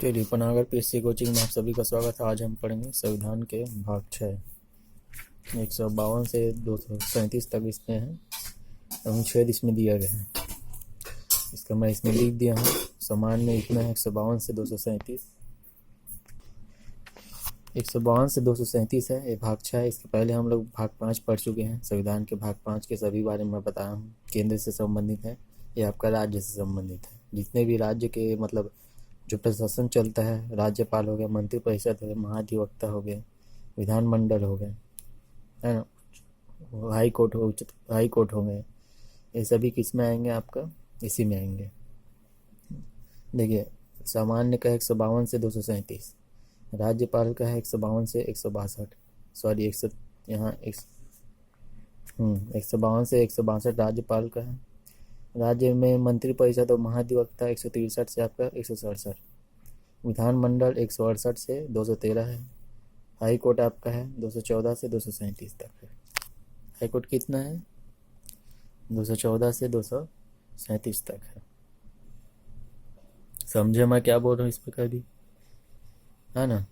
चलिए Panagar PSC coaching में आप सभी का स्वागत है। आज हम पढ़ेंगे संविधान के भाग 6 152 से 237 तक इसमें है। अनुच्छेद इसमें दिया गया है, इसका मैं इसमें लिख दिया हूँ। सामान्य इतना है 152 से 237 से 237 है, ये भाग 6 है। इसके पहले हम लोग भाग 5 पढ़ चुके हैं। संविधान के भाग 5 के सभी बारे में बताया हूँ। केंद्र से संबंधित है, ये आपका राज्य से संबंधित है। जितने भी राज्य के मतलब जो प्रशासन चलता है, राज्यपाल हो गया, मंत्रिपरिषद हो गया, महाधिवक्ता हो गए, विधानमंडल हो गए, है ना, हाई कोर्ट हो गए, ये सभी किस में आएंगे? आपका इसी में आएंगे। देखिए, सामान्य का 152 से 237, राज्यपाल का है 152 से 162, सॉरी 152 से 162 राज्यपाल का है। राज्य में मंत्रिपरिषद और महाधिवक्ता 163 से आपका 167, विधानमंडल 168 से 213 है। हाई कोर्ट आपका है 214 से 237 तक है। हाई कोर्ट कितना है? 214 से 237 तक है। समझे मैं क्या बोल रहा हूँ इसमें कभी, है ना?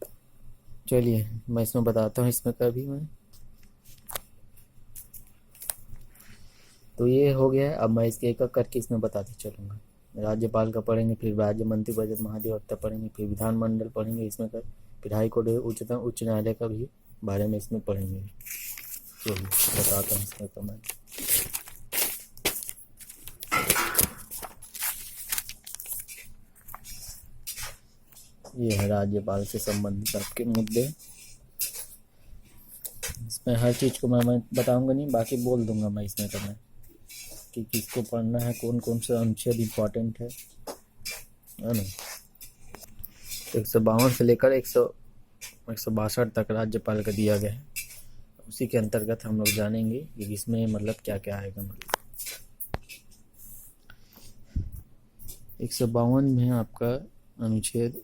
चलिए मैं इसमें बताता हूँ इसमें कभी मैं। तो ये हो गया। अब मैं इसके एक एक करके इसमें बताते चलूँगा। राज्यपाल का पढ़ेंगे, फिर राज्य मंत्रिपरिषद महाधिवक्ता पढ़ेंगे, फिर विधानमंडल पढ़ेंगे इसमें कर, फिर हाई कोर्ट उच्च न्यायालय का भी बारे में इसमें पढ़ेंगे। चलिए बताता हूँ इसमें तो मैं। ये है राज्यपाल से संबंधित आपके मुद्दे। इसमें हर चीज़ को मैं बताऊंगा नहीं, बाकी बोल दूंगा मैं इसमें तो मैं कि किसको पढ़ना है, कौन कौन सा अनुच्छेद इम्पोर्टेंट है ना। 152 से लेकर 162 तक राज्यपाल का दिया गया है। उसी के अंतर्गत हम लोग जानेंगे कि इसमें मतलब क्या क्या आएगा। मतलब 152 में आपका अनुच्छेद,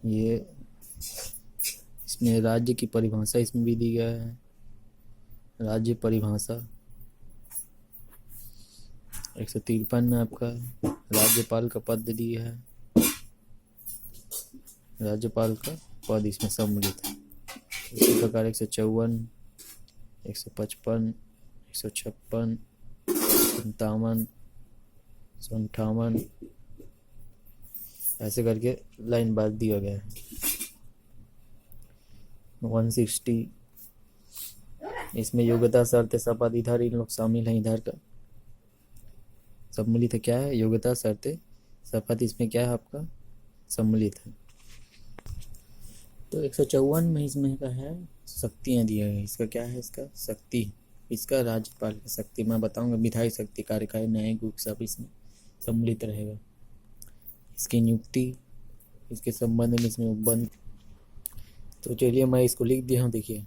ये इसमें राज्य की परिभाषा इसमें भी दी गया है। राज्य परिभाषा 153 में आपका राज्यपाल का पद दिया है। राज्यपाल का पद इसमें सम्मिलित है। इसी प्रकार 154, 155, 156, 57, 158 ऐसे करके लाइन बाद दिया गया है। 160 इसमें योग्यता शर्त शपथ, इधर इन लोग शामिल हैं। इधर का सम्मिलित है, क्या है? योग्यता शर्त शपथ इसमें क्या है? आपका सम्मिलित है। तो 154 में इसमें का है शक्तियाँ दिया है। इसका क्या है? इसका शक्ति, इसका राज्यपाल की शक्ति मैं बताऊंगा। विधायी शक्ति, कार्यकारी, न्यायिक सब इसमें सम्मिलित रहेगा। इसकी नियुक्ति, इसके संबंध में इसमें उपबंध। तो चलिए मैं इसको लिख दिया हूँ। देखिए,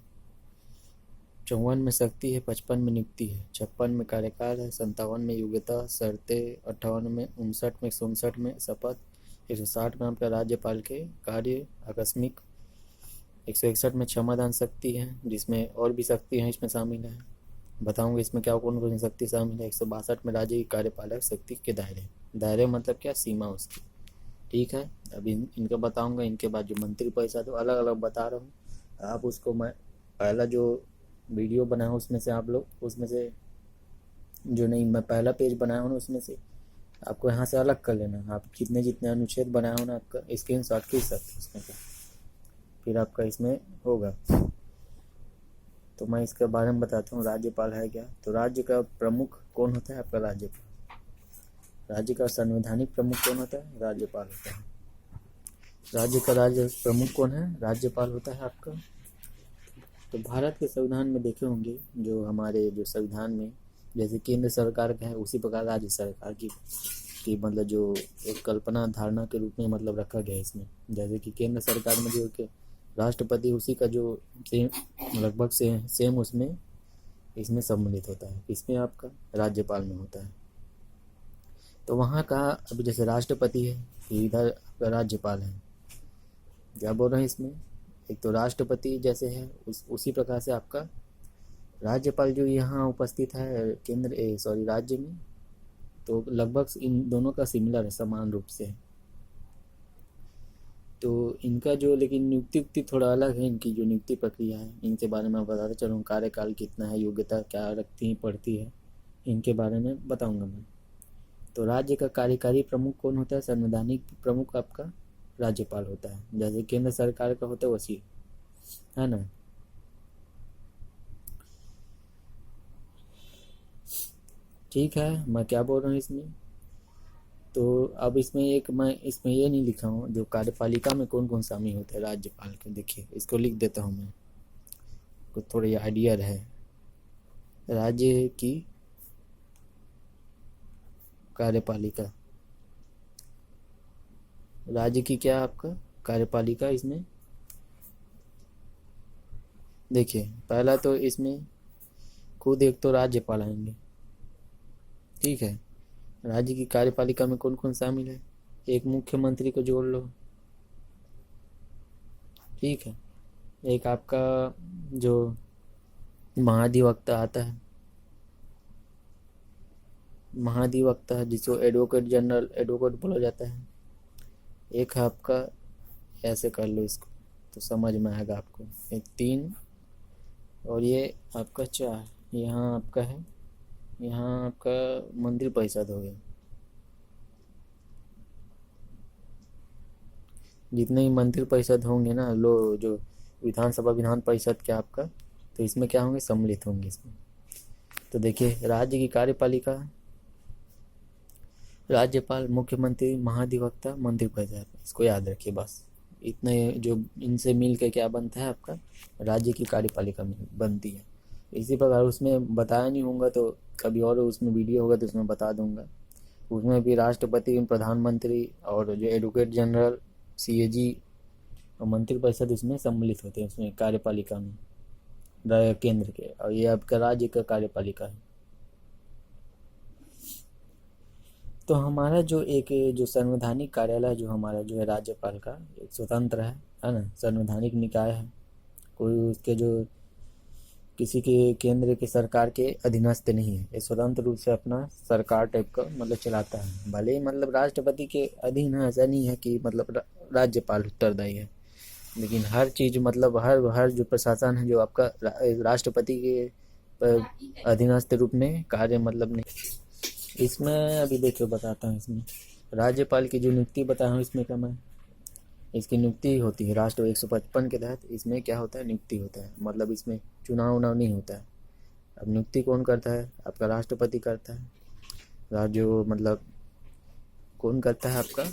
54 में शक्ति है, 55 में नियुक्ति है, 56 में कार्यकाल है, 57 में योग्यता शर्तें, 58 में 59 में 159 में शपथ, 160 में आपका राज्यपाल के कार्य आकस्मिक, 161 में क्षमादान शक्ति है, जिसमें और भी शक्ति हैं इसमें शामिल है। बताऊंगा इसमें क्या कौन कौन सी शक्ति शामिल है। 162 में राज्य की कार्यपालक शक्ति के दायरे मतलब क्या? सीमा उसकी। ठीक है, अभी इनका बताऊंगा। इनके बाद जो मंत्रिपरिषद अलग अलग बता रहा हूँ। आप उसको मैं पहला जो वीडियो बनाया उसमें से आप लोग, उसमें से जो नहीं मैं पहला पेज बनाया हूँ ना, उसमें से आपको यहाँ से अलग कर लेना। आप जितने जितने अनुच्छेद बनाया हो ना, आपका स्क्रीनशॉट खींच सकते हो उसमें का, फिर आपका इसमें होगा। तो मैं इसके बारे में बताता हूँ। राज्यपाल है क्या? तो राज्य का प्रमुख कौन होता है? आपका राज्यपाल। राज्य का संवैधानिक प्रमुख कौन होता है? राज्यपाल होता है। राज्य का राज्य प्रमुख कौन है? राज्यपाल होता है आपका। तो भारत के संविधान में देखे होंगे, जो हमारे जो संविधान में जैसे केंद्र सरकार का है, उसी प्रकार राज्य सरकार की मतलब जो एक कल्पना धारणा के रूप में मतलब रखा गया है इसमें। जैसे कि केंद्र सरकार में जो कि राष्ट्रपति, उसी का जो लगभग सेम उसमें इसमें सम्मिलित होता है। इसमें आपका राज्यपाल में होता है। तो वहाँ का अभी जैसे राष्ट्रपति है, इधर आपका राज्यपाल है। क्या बोल रहे हैं इसमें? एक तो राष्ट्रपति जैसे है उसी प्रकार से आपका राज्यपाल जो यहाँ उपस्थित है राज्य में, तो लगभग इन दोनों का सिमिलर है, समान रूप से। तो इनका जो लेकिन नियुक्ति उक्ति थोड़ा अलग है, इनकी जो नियुक्ति प्रक्रिया है इनके बारे में बताता चलूँ। कार्यकाल कितना है, योग्यता क्या रखती है पड़ती है, इनके बारे में बताऊंगा मैं। तो राज्य का कार्यकारी प्रमुख कौन होता है? संवैधानिक प्रमुख आपका राज्यपाल होता है, जैसे केंद्र सरकार का होता है वैसी, है ना। ठीक है, मैं क्या बोल रहा हूँ इसमें, तो अब इसमें एक मैं इसमें ये नहीं लिखा हूँ जो कार्यपालिका में कौन कौन शामिल होते हैं राज्यपाल के। देखिए इसको लिख देता हूँ मैं, को थोड़ा ये आइडिया रहे। राज्य की कार्यपालिका, राज्य की क्या आपका कार्यपालिका, इसमें देखिए पहला तो इसमें खुद एक तो राज्यपाल आएंगे, ठीक है। राज्य की कार्यपालिका में कौन कौन शामिल है? एक मुख्यमंत्री को जोड़ लो, ठीक है। एक आपका जो महाधिवक्ता आता है, महाधिवक्ता जिसको एडवोकेट जनरल एडवोकेट बोला जाता है। एक है आपका, ऐसे कर लो इसको तो समझ में आएगा आपको, एक 3 और ये आपका 4, यहाँ आपका है, यहाँ आपका मंत्री परिषद हो गया। जितने ही मंत्री परिषद होंगे ना लो, जो विधानसभा विधान परिषद के आपका, तो इसमें क्या होंगे, सम्मिलित होंगे इसमें। तो देखिए राज्य की कार्यपालिका, राज्यपाल, मुख्यमंत्री, महाधिवक्ता, मंत्री परिषद, इसको याद रखिए बस। इतने जो इनसे मिल के क्या बनता है आपका राज्य की कार्यपालिका बनती है। इसी प्रकार उसमें बताया नहीं होगा तो कभी और उसमें वीडियो होगा तो उसमें बता दूंगा। उसमें भी राष्ट्रपति, प्रधानमंत्री और जो एडवोकेट जनरल, सीएजी और मंत्री परिषद इसमें सम्मिलित होते हैं उसमें कार्यपालिका में केंद्र के। और ये आपका राज्य का कार्यपालिका है। तो हमारा जो एक जो संवैधानिक कार्यालय जो हमारा जो है राज्यपाल का, एक स्वतंत्र है ना, संवैधानिक निकाय है। कोई उसके जो किसी के केंद्र के सरकार के अधीनस्थ नहीं है, ये स्वतंत्र रूप से अपना सरकार टाइप का मतलब चलाता है। भले ही मतलब राष्ट्रपति के अधीन है, ऐसा नहीं है कि मतलब राज्यपाल उत्तरदायी है, लेकिन हर चीज़ मतलब हर जो प्रशासन है जो आपका राष्ट्रपति के अधीनस्थ रूप में कार्य मतलब नहीं। इसमें अभी देखिए बताता हूँ, इसमें राज्यपाल की जो नियुक्ति बताया हूँ इसमें क्या मैं, इसकी नियुक्ति होती है राष्ट्र 155 के तहत। इसमें क्या होता है, नियुक्ति होता है, मतलब इसमें चुनाव उनाव नहीं होता है। अब नियुक्ति कौन करता है, आपका राष्ट्रपति करता है। जो मतलब कौन करता है, आपका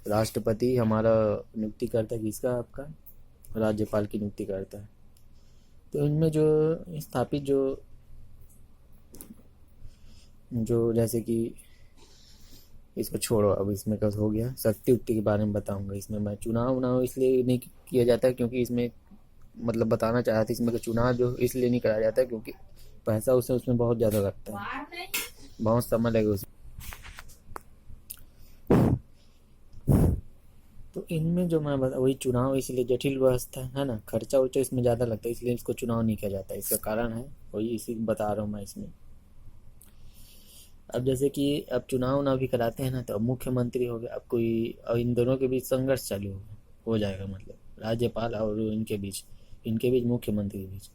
राष्ट्रपति हमारा नियुक्ति करता है, किसका, आपका राज्यपाल की नियुक्ति करता है। तो इनमें जो स्थापित जो जैसे कि इसको छोड़ो, अब इसमें क्या हो गया, शक्ति उक्ति के बारे में बताऊंगा। इसमें मैं चुनाव उनाव इसलिए नहीं किया जाता क्योंकि इसमें मतलब बताना चाह रहा था इसमें चुनाव जो इसलिए नहीं कराया जाता क्योंकि पैसा उसमें बहुत ज़्यादा लगता है, बहुत समय लगेगा उसमें। तो इनमें जो मैं बता वही चुनाव, इसलिए जटिल व्यवस्था है ना, खर्चा उर्चा इसमें ज़्यादा लगता है, इसलिए इसको चुनाव नहीं किया जाता। इसका कारण है वही, इसी बता रहा हूँ मैं इसमें। अब जैसे कि अब चुनाव उनाव भी कराते हैं ना, तो अब मुख्यमंत्री हो गया, अब कोई अब इन दोनों के बीच संघर्ष चालू हो जाएगा, मतलब राज्यपाल और इनके बीच मुख्यमंत्री के बीच।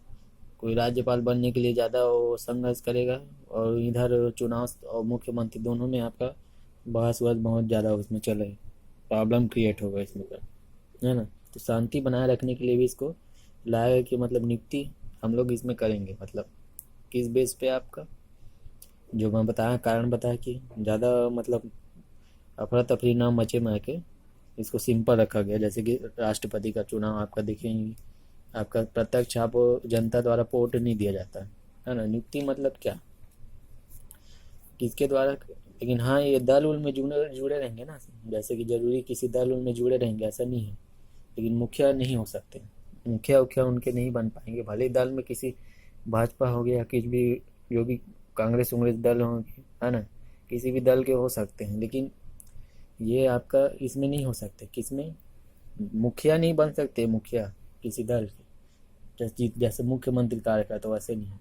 कोई राज्यपाल बनने के लिए ज़्यादा वो संघर्ष करेगा और इधर चुनाव और मुख्यमंत्री दोनों में आपका बहस वहस बहुत ज़्यादा उसमें चले, प्रॉब्लम क्रिएट होगा इसमें का, है ना। तो शांति बनाए रखने के लिए भी इसको लाया कि मतलब नियुक्ति हम लोग इसमें करेंगे, मतलब किस बेस पे आपका जो मैं बताया कारण बताया कि ज़्यादा मतलब अफरा तफरी ना मचे महके, इसको सिंपल रखा गया। जैसे कि राष्ट्रपति का चुनाव आपका देखेंगे, आपका प्रत्यक्ष आप जनता द्वारा वोट नहीं दिया जाता है ना। नियुक्ति मतलब क्या, किसके द्वारा, लेकिन हाँ ये दल उल में जुड़े रहेंगे ना, जैसे कि जरूरी किसी दल उल में जुड़े रहेंगे ऐसा नहीं है, लेकिन मुखिया नहीं हो सकते, मुखिया उखिया उनके नहीं बन पाएंगे। भले ही दल में किसी भाजपा हो गया, किसी भी जो भी कांग्रेस उंग्रेस दल होंगे, है ना, किसी भी दल के हो सकते हैं, लेकिन ये आपका इसमें नहीं हो सकते। किसमें, मुखिया नहीं बन सकते, मुखिया किसी दल के, जैसे मुख्यमंत्री कार्य का, तो वैसे नहीं है।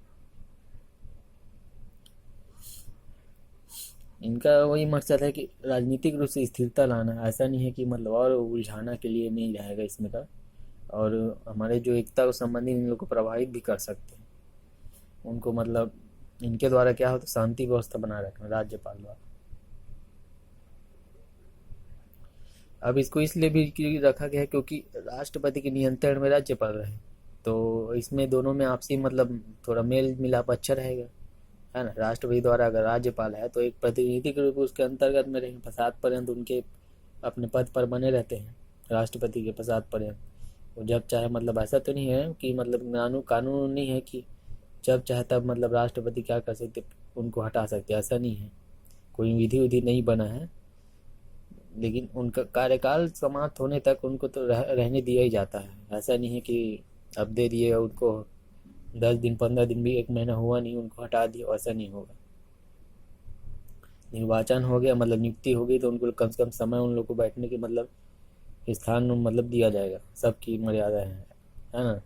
इनका वही मकसद है कि राजनीतिक रूप से स्थिरता लाना, ऐसा नहीं है कि मतलब और उलझाना के लिए नहीं रहेगा इसमें का। और हमारे जो एकता को संबंधी इन लोग को प्रभावित भी कर सकते हैं उनको, मतलब इनके द्वारा क्या हो तो शांति व्यवस्था बनाए रखना राज्यपाल द्वारा। अब इसको इसलिए भी रखा गया है क्योंकि राष्ट्रपति के नियंत्रण में राज्यपाल रहे, तो इसमें दोनों में आपसी मतलब थोड़ा मेल मिलाप अच्छा रहेगा, है ना। राष्ट्रपति द्वारा अगर राज्यपाल है तो एक प्रतिनिधि के रूप में उसके अंतर्गत में रहेंगे, पश्चात पर्यंत उनके अपने पद पर बने रहते हैं राष्ट्रपति के पश्चात पर्यंत। वो जब चाहे मतलब ऐसा तो नहीं है कि मतलब कानून नहीं है कि जब चाहे तब मतलब राष्ट्रपति क्या कर सकते, उनको हटा सकते, ऐसा नहीं है, कोई विधि विधि नहीं बना है। लेकिन उनका कार्यकाल समाप्त होने तक उनको तो रहने दिया ही जाता है। ऐसा नहीं है कि अब दे दिए उनको 10 दिन 15 दिन भी 1 महीना हुआ नहीं उनको हटा दिया, ऐसा नहीं होगा। निर्वाचन हो गया मतलब नियुक्ति हो गई तो उनको कम से कम समय उन लोग को बैठने के मतलब स्थान मतलब दिया जाएगा, सबकी मर्यादा है ना।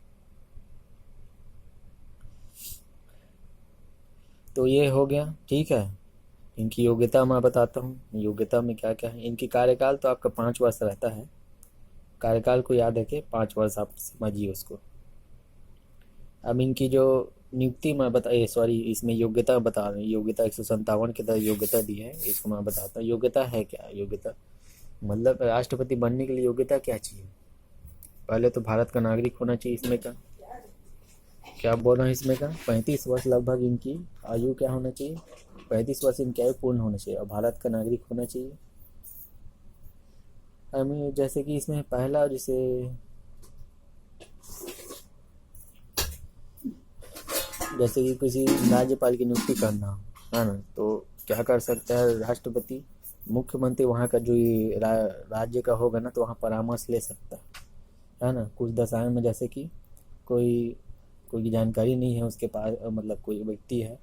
तो ये हो गया, ठीक है। इनकी योग्यता मैं बताता हूँ, योग्यता में क्या क्या है। इनकी कार्यकाल तो आपका 5 वर्ष रहता है, कार्यकाल को याद रखे 5 वर्ष, आप समझिए उसको। अब इनकी जो नियुक्ति मैं सॉरी इसमें योग्यता बता रहे हैं, योग्यता 157 के तहत योग्यता दी है, इसको मैं बताता हूँ। योग्यता है क्या, योग्यता मतलब राष्ट्रपति बनने के लिए योग्यता क्या चाहिए। पहले तो भारत का नागरिक होना चाहिए, इसमें का क्या बोल रहे हैं, इसमें का 35 वर्ष लगभग इनकी आयु क्या होना चाहिए, 35 वर्ष इनकी आयु पूर्ण होना चाहिए और भारत का नागरिक होना चाहिए। हमें जैसे कि इसमें पहला जैसे कि किसी राज्यपाल की नियुक्ति करना है ना, तो क्या कर सकता है राष्ट्रपति, मुख्यमंत्री वहाँ का जो ये राज्य का होगा ना, तो वहाँ परामर्श ले सकता है ना। कुछ दशाएं में जैसे कि कोई कोई की जानकारी नहीं है उसके पास, मतलब कोई व्यक्ति है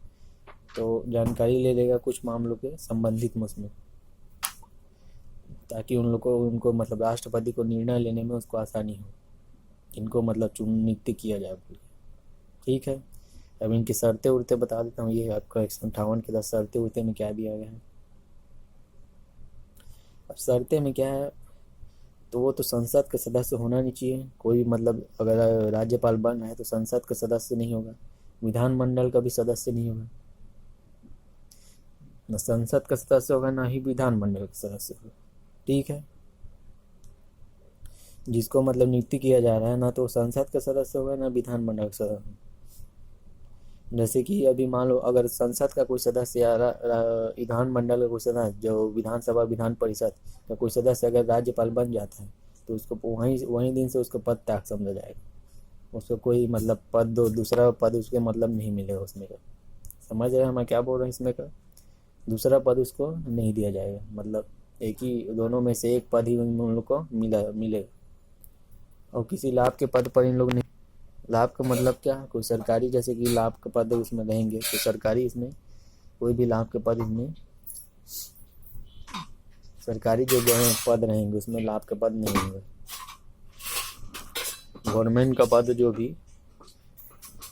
तो जानकारी ले लेगा कुछ मामलों के संबंधित में उसमें, ताकि उनको मतलब राष्ट्रपति को निर्णय लेने में उसको आसानी हो, इनको मतलब नियुक्ति किया जाए, ठीक है। अब इनकी शर्तें उर्तें बता देता हूँ। ये आपका 158 के 10 शर्तें उर्तें में क्या दिया गया है। अब शर्तें में क्या है, तो वो तो संसद का सदस्य होना नहीं चाहिए कोई, मतलब अगर राज्यपाल बन रहा है तो संसद का सदस्य नहीं होगा, विधानमंडल का भी सदस्य नहीं होगा, न संसद का सदस्य होगा ना ही विधानमंडल का सदस्य होगा, ठीक है। जिसको मतलब नियुक्ति किया जा रहा है ना तो संसद का सदस्य होगा ना विधानमंडल का सदस्य। जैसे कि अभी मान लो अगर संसद का कोई सदस्य या विधानमंडल का कोई सदस्य, जो विधानसभा विधान परिषद का कोई सदस्य अगर राज्यपाल बन जाता है तो उसको वहीं दिन से उसको पद त्याग समझा जाएगा, उसको कोई मतलब पद दूसरा पद उसके मतलब नहीं मिलेगा उसमें का। समझ रहे हैं मैं क्या बोल रहे हैं, इसमें का दूसरा पद उसको नहीं दिया जाएगा, मतलब एक ही दोनों में से एक पद ही उन लोग को मिलेगा। और किसी लाभ के पद पर इन लोग नहीं, लाभ का मतलब क्या, कोई सरकारी जैसे कि लाभ का पद उसमें रहेंगे तो सरकारी, इसमें कोई भी लाभ के पद, इसमें सरकारी जो पद रहेंगे उसमें लाभ के पद नहीं होंगे। गवर्नमेंट का पद जो भी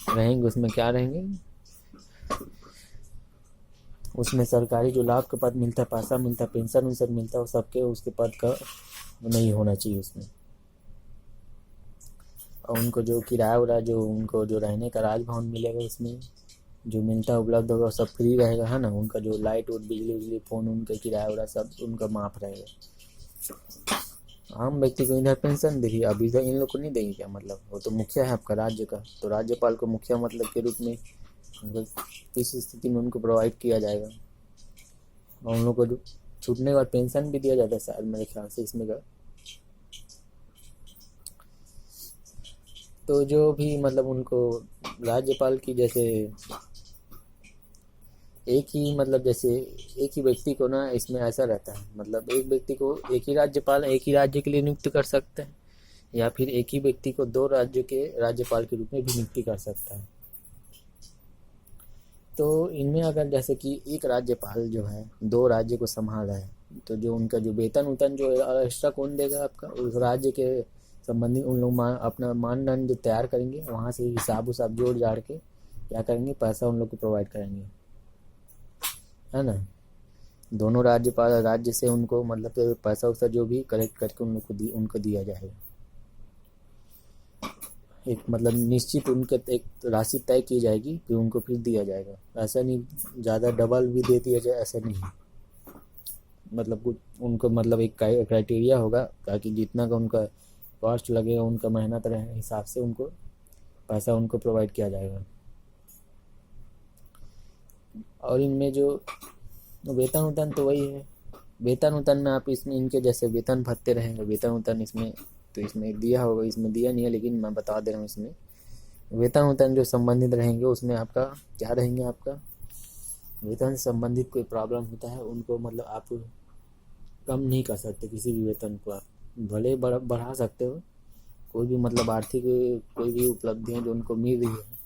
रहेंगे उसमें क्या रहेंगे, उसमें सरकारी जो लाभ का पद मिलता है, पैसा मिलता है, पेंशन उनसन मिलता है, वो सबके उसके पद का नहीं होना चाहिए उसमें। और उनको जो किराया उराया जो उनको जो रहने का राजभवन मिलेगा उसमें जो मिलता है उपलब्ध होगा सब फ्री रहेगा, है ना। उनका जो लाइट और बिजली उजली फोन उनका किराया उरा सब उनका माफ रहेगा। आम व्यक्ति को इधर पेंशन देखिए, अभी इधर इन लोग को नहीं देंगे क्या, मतलब वो तो मुखिया है आपका राज्य का, तो राज्यपाल को मुखिया मतलब के रूप में किस स्थिति में उनको प्रोवाइड किया जाएगा। और उन लोग को छूटने के बाद पेंशन भी दिया जाता है शायद मेरे ख्याल से इसमें का। तो जो भी मतलब उनको राज्यपाल की जैसे एक ही मतलब जैसे एक ही व्यक्ति को ना इसमें ऐसा रहता है, मतलब एक व्यक्ति को एक ही राज्यपाल एक ही राज्य के लिए नियुक्त कर सकते हैं, या फिर एक ही व्यक्ति को 2 राज्य के राज्यपाल के रूप में भी नियुक्ति कर सकता है। तो इनमें अगर जैसे कि एक राज्यपाल जो है 2 राज्य को संभाल रहा है, तो जो उनका जो वेतन उतन जो एक्स्ट्रा कौन देगा आपका, उस राज्य के संबंधी उन लोग अपना मानदंड तैयार करेंगे, वहाँ से हिसाब उसाब जोड़ जाड़ के क्या करेंगे, पैसा उन लोग को प्रोवाइड करेंगे, है ना। दोनों राज्य से उनको मतलब पैसा वैसा जो भी कलेक्ट करके उनको दिया जाएगा। एक मतलब निश्चित उनके एक राशि तय की जाएगी, फिर उनको फिर दिया जाएगा। ऐसा नहीं ज़्यादा डबल भी दे दिया जाए, ऐसा नहीं। मतलब कुछ उनको मतलब एक क्राइटेरिया होगा, ताकि जितना का उनका कॉस्ट लगेगा, उनका मेहनत रहे हिसाब से उनको पैसा उनको प्रोवाइड किया जाएगा। और इनमें जो वेतन उतन तो वही है। वेतन उतन में आप इसमें इनके जैसे वेतन भत्ते रहेंगे, वेतन उतन इसमें तो इसमें दिया होगा, इसमें दिया नहीं है, लेकिन मैं बता दे रहा हूँ। इसमें वेतन उतन जो संबंधित रहेंगे उसमें आपका क्या रहेंगे, आपका वेतन से संबंधित कोई प्रॉब्लम होता है उनको मतलब आप कम नहीं कर सकते। किसी भी वेतन को आप भले बढ़ा सकते हो। कोई भी मतलब आर्थिक कोई भी उपलब्धियाँ जो उनको मिल रही है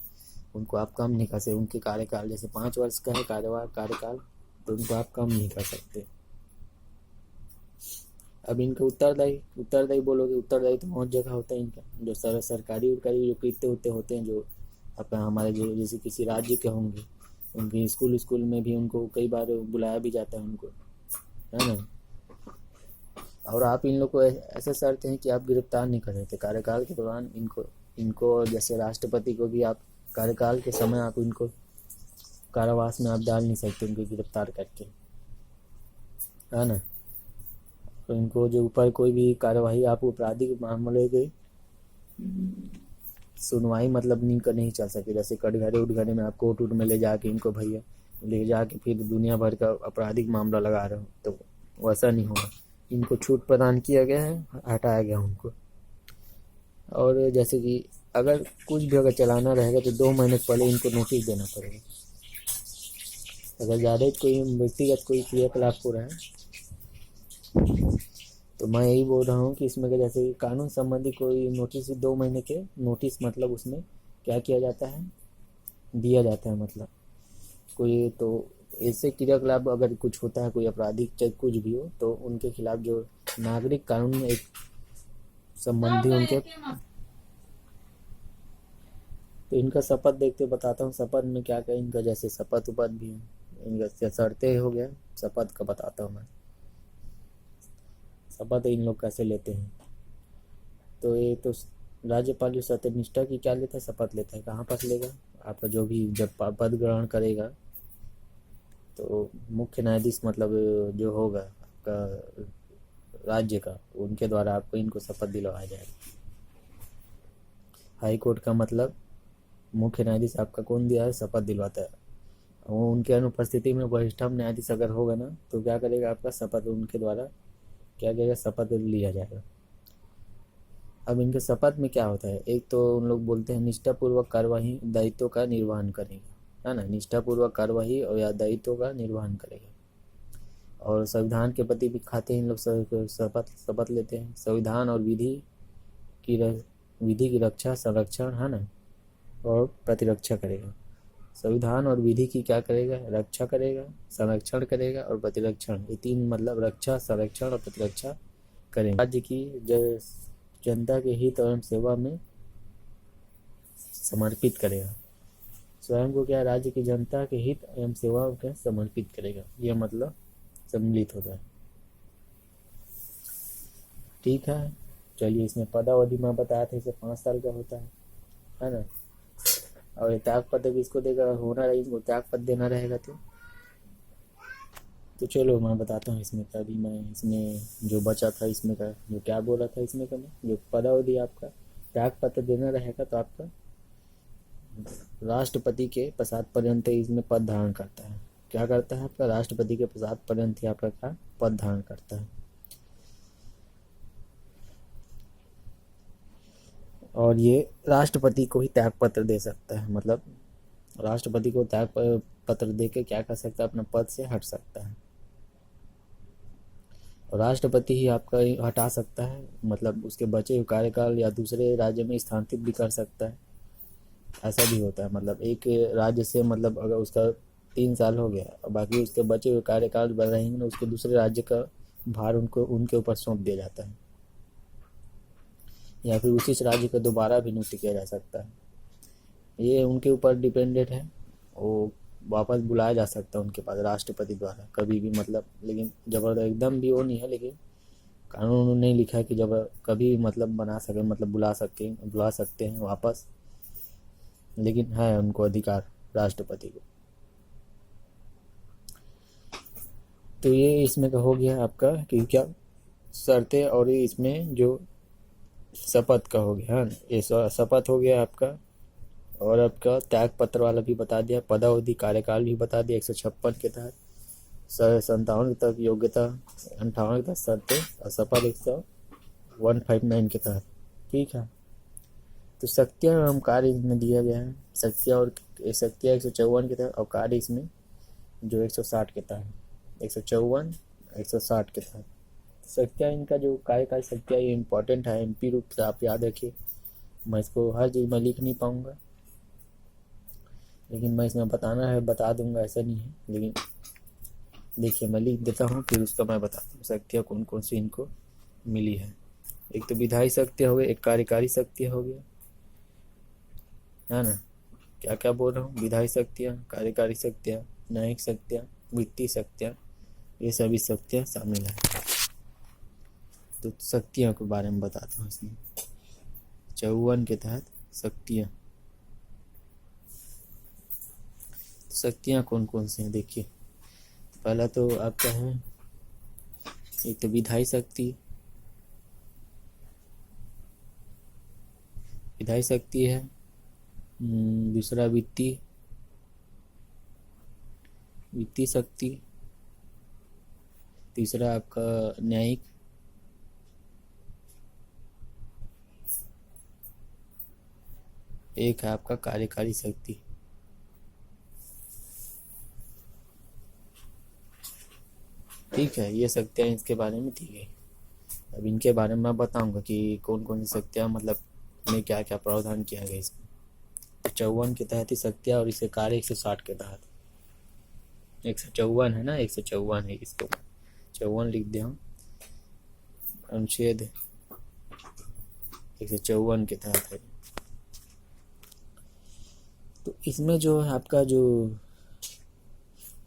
उनको आप कम नहीं कर सकते। उनके कार्यकाल जैसे 5 वर्ष का है कार्यकाल, तो उनको आप कम नहीं कर सकते। अब इनका उत्तरदायी बोलोगे, उत्तरदायी तो बहुत जगह होता है इनका। जो सरकारी जो कृत्य होते हैं, जो अपना हमारे जो जैसे किसी राज्य के होंगे, उनके स्कूल में भी उनको कई बार बुलाया भी जाता है उनको, है ना। और आप इन लोग को ऐसे शर्त हैं कि आप गिरफ्तार नहीं कर सकते कार्यकाल के दौरान। इनको जैसे राष्ट्रपति को भी आप कार्यकाल के समय आप इनको कारावास में आप डाल नहीं सकते उनको गिरफ्तार करके, है ना। तो इनको जो ऊपर कोई भी कार्यवाही आप आपराधिक मामले की सुनवाई मतलब नहीं चल सके। जैसे कटघरे में आप कोर्ट में ले जाके इनको भैया ले जाके फिर दुनिया भर का आपराधिक मामला लगा रहे हो, तो वैसा नहीं होगा। इनको छूट प्रदान किया गया है, हटाया गया उनको। और जैसे कि अगर कुछ भी अगर चलाना रहेगा तो 2 महीने पहले इनको नोटिस देना पड़ेगा। अगर ज़्यादा कोई व्यक्तिगत कोई क्रियाकलाप हो रहा है तो मैं यही बोल रहा हूँ कि इसमें का जैसे कानून संबंधी कोई नोटिस 2 महीने के नोटिस मतलब उसमें क्या किया जाता है, दिया जाता है। मतलब कोई तो ऐसे क्रियाकलाप अगर कुछ होता है, कोई आपराधिक चाहे कुछ भी हो, तो उनके खिलाफ जो नागरिक कानून में एक संबंधी उनके, तो इनका शपथ देखते बताता हूँ। शपथ में क्या क्या इनका जैसे शपथ उपथ भी है, इनका शर्तें हो गया। शपथ का बताता हूँ मैं, शपथ इन लोग कैसे लेते हैं। तो ये तो राज्यपाल जो सत्यनिष्ठा की क्या लेता है, शपथ लेता है। कहाँ पर लेगा, आपका जो भी जब पद ग्रहण करेगा तो मुख्य न्यायाधीश मतलब जो होगा आपका राज्य का, उनके द्वारा आपको इनको शपथ दिलवाया जाएगा। हाई कोर्ट का मतलब मुख्य न्यायाधीश आपका कौन दिया है, शपथ दिलवाता है। वो उनके अनुपस्थिति में वरिष्ठतम न्यायाधीश अगर होगा ना, तो क्या करेगा, आपका शपथ उनके द्वारा क्या करेगा, शपथ लिया जाएगा। अब इनके शपथ में क्या होता है, एक तो उन लोग बोलते हैं निष्ठापूर्वक कार्यवाही दायित्वों का निर्वहन करेगा, है ना। निष्ठापूर्वक कार्यवाही और या दायित्वों का निर्वहन करेगा। और संविधान के प्रति भी खाते हैं इन लोग शपथ लेते हैं। संविधान और विधि की रक्षा संरक्षण, है ना, और प्रतिरक्षा करेगा। संविधान और विधि की क्या करेगा, रक्षा करेगा, संरक्षण करेगा और प्रतिरक्षण। ये 3 मतलब रक्षा, संरक्षण और प्रतिरक्षा करेंगे। राज्य की जनता के हित एवं सेवा में समर्पित करेगा। स्वयं को क्या, राज्य की जनता के हित एवं सेवा को समर्पित करेगा, यह मतलब सम्मिलित होता है। ठीक है, चलिए। इसमें पदावधि मैं बताया था, इसे 5 साल का होता है ना। और त्याग पत्र किसको देगा, होना रही इनको त्याग पत्र देना रहेगा। तो चलो मैं बताता हूँ इसमें का भी। मैं इसमें जो बचा था इसमें का जो क्या बोला था इसमें का, मैं जो पदावधि आपका त्याग पत्र देना रहेगा, तो आपका राष्ट्रपति के प्रसाद पर्यंत इसमें पद धारण करता है। क्या करता है, आपका राष्ट्रपति के प्रसाद पर्यंत ही आपका क्या पद धारण करता है। और ये राष्ट्रपति को ही त्याग पत्र दे सकता है। मतलब राष्ट्रपति को त्याग पत्र दे के क्या कर सकता है, अपना पद से हट सकता है। और राष्ट्रपति ही आपका हटा सकता है, मतलब उसके बचे हुए कार्यकाल या दूसरे राज्य में स्थानांतरित भी कर सकता है। ऐसा भी होता है। मतलब एक राज्य से मतलब अगर उसका 3 साल हो गया और बाकी उसके बचे हुए कार्यकाल रहेंगे ना, उसके दूसरे राज्य का भार उनके ऊपर सौंप दिया जाता है, या फिर उसी राज्य का दोबारा भी नियुक्त किया जा सकता है। ये उनके ऊपर डिपेंडेंट है, वो वापस बुलाया जा सकता है उनके पास राष्ट्रपति द्वारा कभी भी, मतलब लेकिन जबरदस्त एकदम भी वो नहीं है, लेकिन कानून में नहीं लिखा है कि जब कभी मतलब बना सके, मतलब बुला सकते हैं वापस, लेकिन है उनको अधिकार राष्ट्रपति को। तो ये इसमें का हो गया आपका कि क्या शर्तें, और ये इसमें जो शपथ का हो गया, हाँ ये शपथ हो गया आपका, और आपका त्याग पत्र वाला भी बता दिया, पदावधि कार्यकाल भी बता दिया 156 के तहत, 57 तक योग्यता, 58 तक शर्तें, और शपथ 159 के तहत। ठीक है, तो शक्तियाँ एवं कार्य इसमें दिया गया है, शक्तियाँ 154 के तहत, और कार्य इसमें जो 160 के तहत, 154 160 के तहत शक्तियाँ। इनका जो कार्यकाल शक्तियाँ ये इम्पोर्टेंट है, एमपी रूप से आप याद रखिए। मैं इसको हर चीज़ में लिख नहीं पाऊँगा, लेकिन मैं इसमें बताना है बता दूंगा, ऐसा नहीं है, लेकिन देखिए मैं लिख देता हूँ, फिर उसका मैं बताता हूँ शक्तियाँ कौन कौन सी इनको मिली है। एक तो विधायी शक्तियाँ हो गई, एक कार्यकारी शक्तियाँ हो गया, है ना। क्या क्या बोल रहा हूँ, विधायी शक्तियाँ, कार्यकारी शक्तियाँ, न्यायिक शक्तियाँ, वित्तीय शक्तियाँ, ये सभी शक्तियाँ शामिल है। तो शक्तियों के बारे में बताता हूँ इसमें 54 के तहत शक्तियाँ। शक्तियाँ कौन कौन सी हैं देखिए, पहला तो आपका है एक तो विधायी शक्ति है, दूसरा वित्तीय शक्ति, तीसरा आपका न्यायिक, एक है आपका कार्यकारी शक्ति। ठीक है, ये शक्तियाँ इसके बारे में दी गई। अब इनके बारे में मैं बताऊंगा कि कौन कौन सी शक्तियाँ, मतलब में क्या क्या प्रावधान किया गया इसमें। 54 के तहत ही शक्तियाँ, और इसे कार्य 160 के तहत, 154 है ना, 154 है, इसको 54 लिख दिया हूँ, अनुच्छेद 154 के तहत है। तो इसमें जो है आपका जो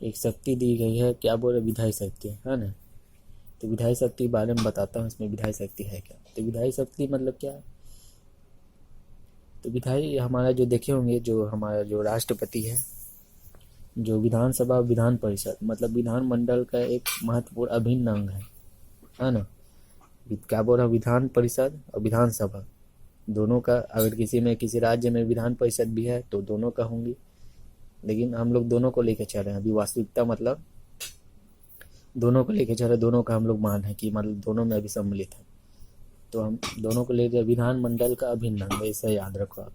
एक शक्ति दी गई है, क्या बोले, विधायी शक्ति, है ना। तो विधायी शक्ति के बारे में बताता हूँ, इसमें विधायी शक्ति है क्या। तो विधायी शक्ति मतलब क्या है, तो विधायी हमारा जो देखे होंगे, जो हमारा जो राष्ट्रपति है, जो विधानसभा विधान परिषद मतलब विधानमंडल का एक महत्वपूर्ण अभिन्न अंग है ना। क्या बोल रहा, विधान परिषद और विधानसभा दोनों का, अगर किसी राज्य में विधान परिषद भी है तो दोनों का होंगी, लेकिन हम लोग दोनों को लेके चल रहे हैं अभी, वास्तविकता मतलब दोनों को लेके चल रहे, दोनों का हम लोग मान है कि मतलब दोनों में अभी सम्मिलित है, तो हम दोनों को लेकर विधानमंडल का अभिन्न अंग, ऐसा याद रखो आप।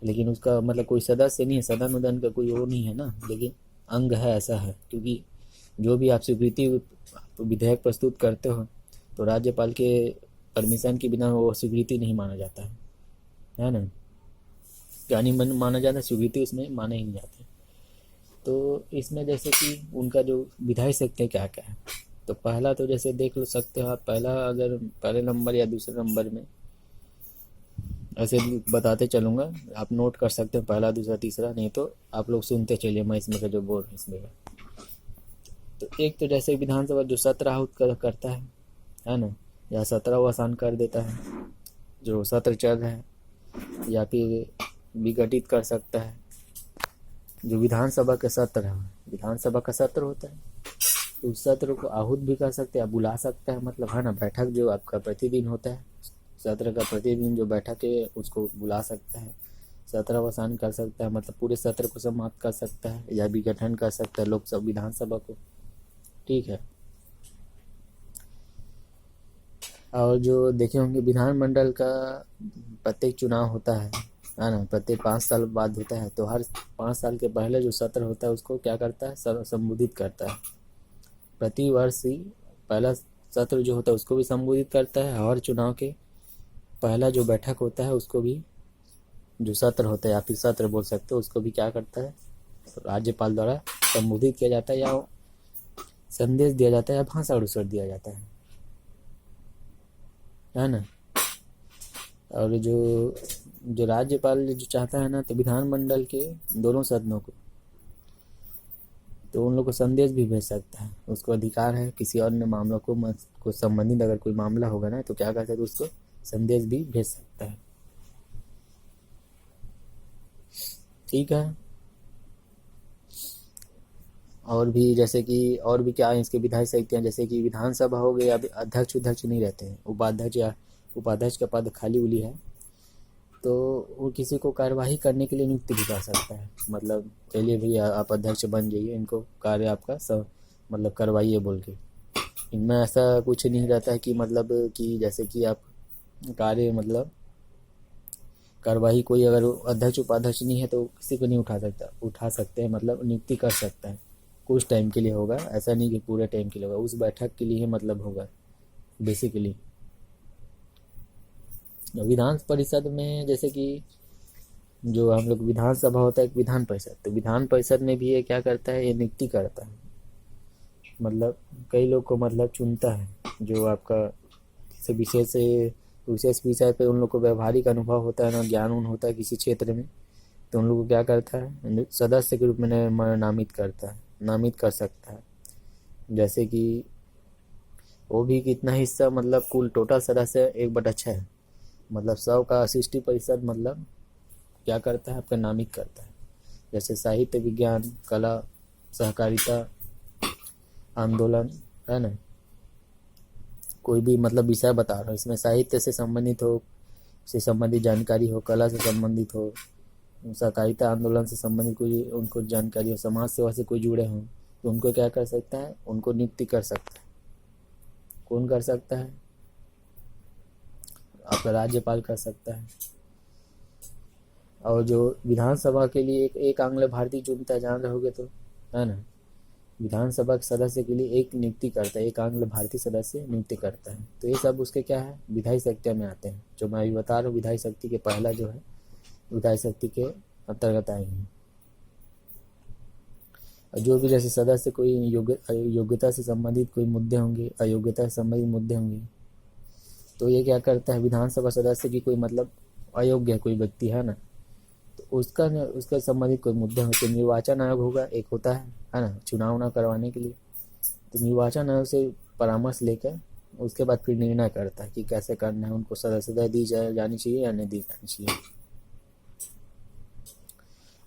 लेकिन उसका मतलब कोई सदस्य नहीं है, सदन उदन का कोई वो नहीं है ना, लेकिन अंग है, ऐसा है, क्योंकि जो भी आप स्वीकृति विधेयक प्रस्तुत करते हो तो राज्यपाल के परमिशन के बिना वो स्वीकृति नहीं माना जाता है ना। यानी माना जाता है, स्वीकृति उसमें माने ही नहीं जाते। तो इसमें जैसे कि उनका जो विधायी शक्ति क्या क्या है, तो पहला तो जैसे देख लो सकते हो आप, पहला अगर पहले नंबर या दूसरे नंबर में ऐसे बताते चलूँगा, आप नोट कर सकते हैं पहला दूसरा तीसरा, नहीं तो आप लोग सुनते चलिए मैं इसमें का जो बोल रहा हूँ इसमें का। तो एक तो जैसे विधानसभा जो सत्र आहूत करता है ना, या 17 आसान कर देता है, जो सत्र चल रहा है, या फिर विघटित कर सकता है। जो विधानसभा का सत्र है, विधानसभा का सत्र होता है, तो उस सत्र को आहूत भी कर सकते हैं, बुला सकता है, मतलब है ना, बैठक जो आपका प्रतिदिन होता है, सत्र का प्रतिदिन जो बैठक है उसको बुला सकता है, सत्र अवसान कर सकता है, मतलब पूरे सत्र को समाप्त कर सकता है, या विघटन कर सकता है लोकसभा विधानसभा को। ठीक है, और जो देखे होंगे विधानमंडल का प्रत्येक चुनाव होता है ना, प्रत्येक 5 साल बाद होता है, तो हर 5 साल के पहले जो सत्र होता है उसको क्या करता है, संबोधित करता है। प्रति वर्ष ही पहला सत्र जो होता है उसको भी संबोधित करता है, और चुनाव के पहला जो बैठक होता है उसको भी, जो सत्र होता है या फिर सत्र बोल सकते हो, उसको भी क्या करता है, राज्यपाल द्वारा संबोधित किया जाता है, या संदेश दिया जाता है, या भाषण उछाड़ दिया जाता है ना। और जो राज्यपाल जो चाहता है ना, तो विधानमंडल के दोनों सदनों को तो उन लोग को संदेश भी भेज सकता है, उसको अधिकार है। किसी अन्य मामलों को संबंधित अगर कोई मामला होगा ना तो क्या कर सकते हैं, उसको संदेश भी भेज सकता है। ठीक है। और भी जैसे कि और भी क्या है इसके विधायी शक्तियाँ, जैसे कि विधानसभा हो गई, अभी अध्यक्ष उध्यक्ष नहीं रहते हैं, उपाध्यक्ष या उपाध्यक्ष का पद खाली उली है तो वो किसी को कार्यवाही करने के लिए नियुक्ति भी कर सकता है। मतलब चलिए भैया आप अध्यक्ष बन जाइए, इनको कार्य आपका सब मतलब करवाइए बोल के। इनमें ऐसा कुछ नहीं रहता है कि मतलब कि जैसे कि आप कार्य मतलब कार्यवाही कोई अगर अध्यक्ष उपाध्यक्ष नहीं है तो किसी को नहीं उठा सकते हैं, मतलब नियुक्ति कर सकता है। कुछ टाइम के लिए होगा, ऐसा नहीं कि पूरे टाइम के लिए होगा, उस बैठक के लिए ही मतलब होगा बेसिकली। विधान परिषद में जैसे कि जो हम लोग विधानसभा होता है एक विधान परिषद, तो विधान परिषद में भी ये क्या करता है, ये नियुक्ति करता है। मतलब कई लोग को मतलब चुनता है, जो आपका किसी विशेष विषय पे उन लोग को व्यवहारिक अनुभव होता है ना, ज्ञान उन होता है किसी क्षेत्र में, तो उन लोग को क्या करता है, सदस्य के रूप में नामित करता है, नामित कर सकता है। जैसे कि वो भी कितना हिस्सा, मतलब कुल टोटल सदस्य 1/6 है, मतलब 100 का 60% मतलब क्या करता है, आपका नामित करता है। जैसे साहित्य, विज्ञान, कला, सहकारिता, आंदोलन, है ना, कोई भी मतलब विषय बता रहा हूँ, इसमें साहित्य से संबंधित जानकारी हो, कला से संबंधित हो, सहकारिता आंदोलन से संबंधित कोई उनको जानकारी हो, समाज सेवा से कोई जुड़े हों, तो उनको क्या कर सकता है, उनको नियुक्ति कर सकता है। कौन कर सकता है, आपका राज्यपाल कर सकता है। और जो विधानसभा के लिए एक आंग्ल भारतीय चुनता है, जान रहोगे तो, है ना, विधानसभा के सदस्य के लिए एक नियुक्ति करता है, एक आंग्ल भारतीय सदस्य नियुक्ति करता है। तो ये सब उसके क्या है, विधायी शक्तियाँ में आते हैं। जो मैं अभी बता रहा हूँ विधायी शक्ति के पहला जो है विधायी शक्ति के अंतर्गत आएंगे। जो भी जैसे सदस्य कोई योग्यता से संबंधित कोई मुद्दे होंगे, अयोग्यता से संबंधित मुद्दे होंगे, तो ये क्या करता है, विधानसभा सदस्य की कोई मतलब अयोग्य कोई व्यक्ति है ना, तो उसका संबंधित कोई मुद्दे होते, निर्वाचन आयोग होगा एक होता है ना, चुनाव ना करवाने के लिए। तो निर्वाचन आयोग से परामर्श लेकर उसके बाद फिर निर्णय करता है कि कैसे करना है, उनको सदस्यता दी जानी चाहिए या नहीं दी जानी चाहिए।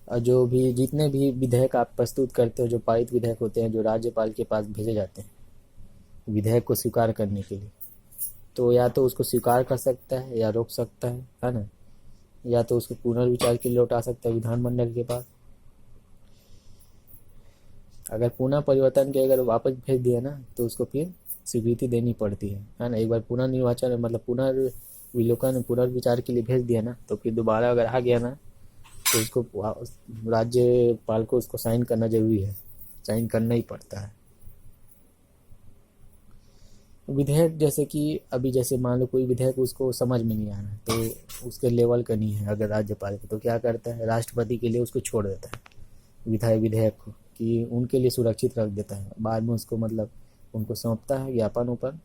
और जो भी जितने भी विधेयक आप प्रस्तुत करते हो, जो पारित विधेयक होते हैं, जो राज्यपाल के पास भेजे जाते हैं विधेयक को स्वीकार करने के लिए, तो या तो उसको स्वीकार कर सकता है या रोक सकता है ना, या तो उसको पुनर्विचार के लिए लौटा सकता है विधानमंडल के पास। अगर पुनः परिवर्तन के अगर वापस भेज दिया ना तो उसको फिर स्वीकृति देनी पड़ती है ना। एक बार पुनर्निर्वाचन मतलब पुनर्विलोकन पुनर्विचार के लिए भेज दिया ना, तो फिर दोबारा अगर आ गया ना तो उसको राज्यपाल को उसको साइन करना जरूरी है, साइन करना ही पड़ता है। विधेयक जैसे कि अभी जैसे मान लो कोई विधेयक उसको समझ में नहीं आ रहा तो उसके लेवल का नहीं है अगर राज्यपाल को, तो क्या करता है, राष्ट्रपति के लिए उसको छोड़ देता है विधेयक को, कि उनके लिए सुरक्षित रख देता है। बाद में उसको मतलब उनको सौंपता है ज्ञापन ऊपर,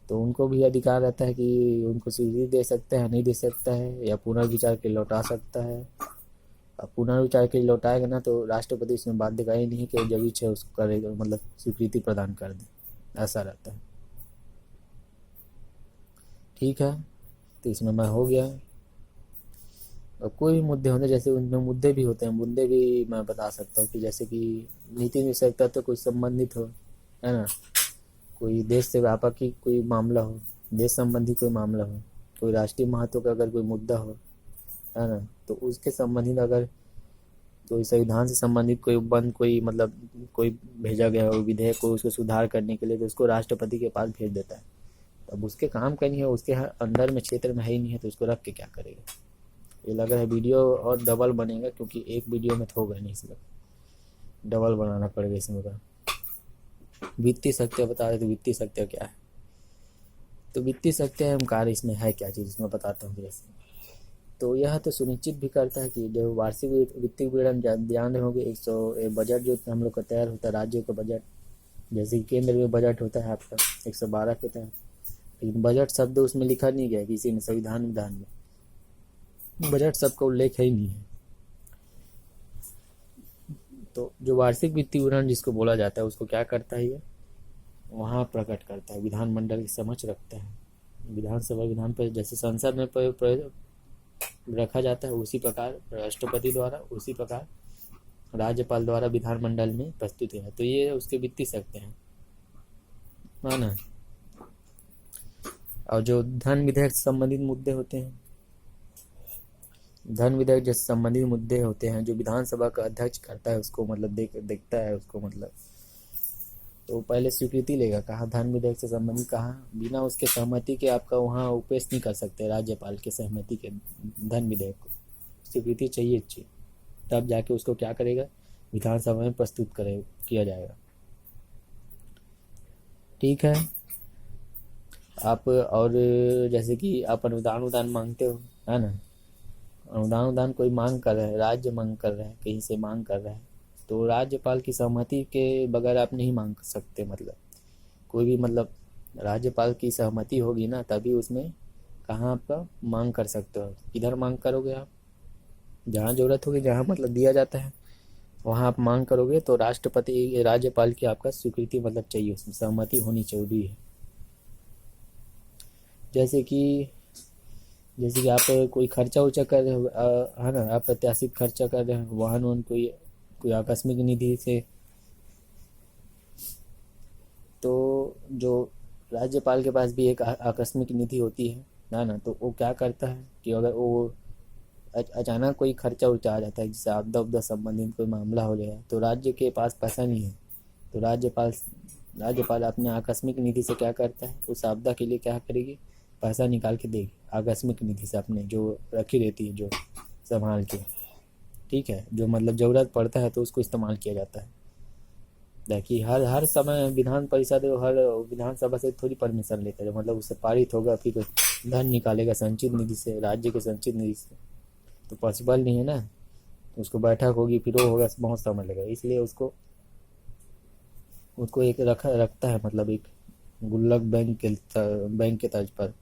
तो उनको भी अधिकार रहता है कि उनको स्वीकृति दे सकता है, नहीं दे सकता है, या पुनर्विचार के लिए लौटा सकता है। अब पुनर्विचार के लिए लौटाएगा ना तो राष्ट्रपति इसमें बाध्यकारी नहीं है कि जब इच्छा उसको करेगा, मतलब स्वीकृति प्रदान कर दे, ऐसा रहता है। ठीक है, तो इसमें मैं हो गया। और कोई भी मुद्दे होते जैसे उनमें मुद्दे भी होते हैं, मुद्दे भी मैं बता सकता हूँ कि जैसे कि नीति निषेधता तो कुछ संबंधित हो, है ना, कोई देश से व्यापक ही कोई मामला हो, देश संबंधी कोई मामला हो, कोई राष्ट्रीय महत्व का अगर कोई मुद्दा हो, है ना, तो उसके संबंधित अगर कोई संविधान से संबंधित कोई मतलब कोई भेजा गया हो विधेयक को उसको सुधार करने के लिए, तो उसको राष्ट्रपति के पास भेज देता है। अब उसके काम करनी है, उसके अंदर में क्षेत्र में है ही नहीं है, तो उसको रख के क्या करेगा। ये लग रहा है वीडियो और डबल बनेगा, क्योंकि एक वीडियो में तो होगा नहीं, इसमें डबल बनाना पड़ेगा इसमें का। वित्तीय सत्य बता रहे थे, वित्तीय सत्य क्या है, तो वित्तीय सत्य एवं कार्य इसमें है क्या चीज़, इसमें बताता हूँ जैसे। तो यह तो सुनिश्चित भी करता है कि जो वार्षिक वित्तीय विवरण ध्यान होंगे 100 बजट जो हम लोग का तैयार होता है, राज्यों का बजट, जैसे कि केंद्र में बजट होता है आपका 112 के तहत, लेकिन बजट शब्द उसमें लिखा नहीं गया किसी ने संविधान विधान में, बजट शब्द का उल्लेख है ही नहीं है। तो जो वार्षिक वित्तीय विवरण जिसको बोला जाता है उसको क्या करता है, ये वहाँ प्रकट करता है, विधानमंडल की समक्ष रखता है। विधानसभा विधान पर जैसे संसद में रखा जाता है उसी प्रकार राष्ट्रपति द्वारा, उसी प्रकार राज्यपाल द्वारा विधानमंडल में प्रस्तुत है। तो ये उसके वित्तीय शक्ति हैं, है ना। और जो धन विधेयक से संबंधित मुद्दे होते हैं, धन विधेयक जैसे संबंधित मुद्दे होते हैं जो विधानसभा का अध्यक्ष करता है उसको, मतलब देखता है उसको, मतलब तो पहले स्वीकृति लेगा, कहा धन विधेयक से संबंधित, कहा बिना उसके सहमति के आपका वहाँ पेश नहीं कर सकते राज्यपाल के सहमति के धन विधेयक को, स्वीकृति चाहिए, तब जाके उसको क्या करेगा, विधानसभा में प्रस्तुत किया जाएगा। ठीक है। आप और जैसे कि आप अनुदान मांगते हो, है ना, अनुदान कोई मांग कर रहा है, राज्य मांग कर रहा है, कहीं से मांग कर रहा है, तो राज्यपाल की सहमति के बगैर आप नहीं मांग सकते। मतलब कोई भी, मतलब राज्यपाल की सहमति होगी ना तभी उसमें कहाँ आपका मांग कर सकते हो। किधर मांग करोगे आप, जहाँ ज़रूरत होगी, जहाँ मतलब दिया जाता है वहाँ आप मांग करोगे, तो राष्ट्रपति राज्यपाल की आपका स्वीकृति मतलब चाहिए, उसमें सहमति होनी जरूरी है। जैसे कि आप कोई खर्चा उर्चा कर रहे हो, है ना, अप्रत्याशित खर्चा कर रहे हो, वाहन कोई आकस्मिक निधि से, तो जो राज्यपाल के पास भी एक आकस्मिक निधि होती है ना, तो वो क्या करता है कि अगर वो अचानक कोई खर्चा उर्चा आ जाता है, जिससे आपदा संबंधित कोई मामला हो जाए, तो राज्य के पास पैसा नहीं है, तो राज्यपाल अपने आकस्मिक निधि से क्या करता है, उस आपदा के लिए क्या करेगी, पैसा निकाल के देगी आकस्मिक निधि से, अपने जो रखी रहती है, जो संभाल के। ठीक है, जो मतलब ज़रूरत पड़ता है तो उसको इस्तेमाल किया जाता है। देखिए हर समय विधान परिषद हर विधानसभा से थोड़ी परमिशन लेता है, मतलब उससे पारित होगा फिर धन निकालेगा संचित निधि से, राज्य के संचित निधि से, तो पॉसिबल नहीं है ना। तो उसको बैठक होगी, फिर वो होगा, बहुत समय लगेगा, इसलिए उसको एक रखता है, मतलब एक गुल्लक बैंक के तर्ज पर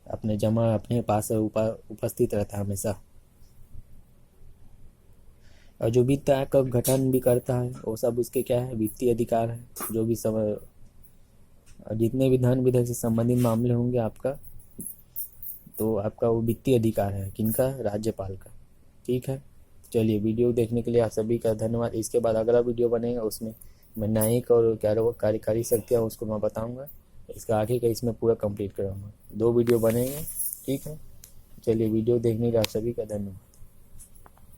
अपने जमा अपने पास उपस्थित रहता है हमेशा। और जो वित्त आयोग का गठन भी करता है वो सब उसके क्या है, वित्तीय अधिकार है। जो भी समय जितने भी धन विधेयक से संबंधित मामले होंगे आपका, तो आपका वो वित्तीय अधिकार है, किनका, राज्यपाल का। ठीक है, चलिए वीडियो देखने के लिए आप सभी का धन्यवाद। इसके बाद अगला वीडियो बनेगा, उसमें मैं न्यायिक और कार्यकारी शक्तियाँ उसको मैं बताऊँगा, इसका आगे का इसमें पूरा कंप्लीट कराऊँगा। 2 वीडियो बनेंगे। ठीक है, चलिए वीडियो देखने के लिए आप सभी का धन्यवाद।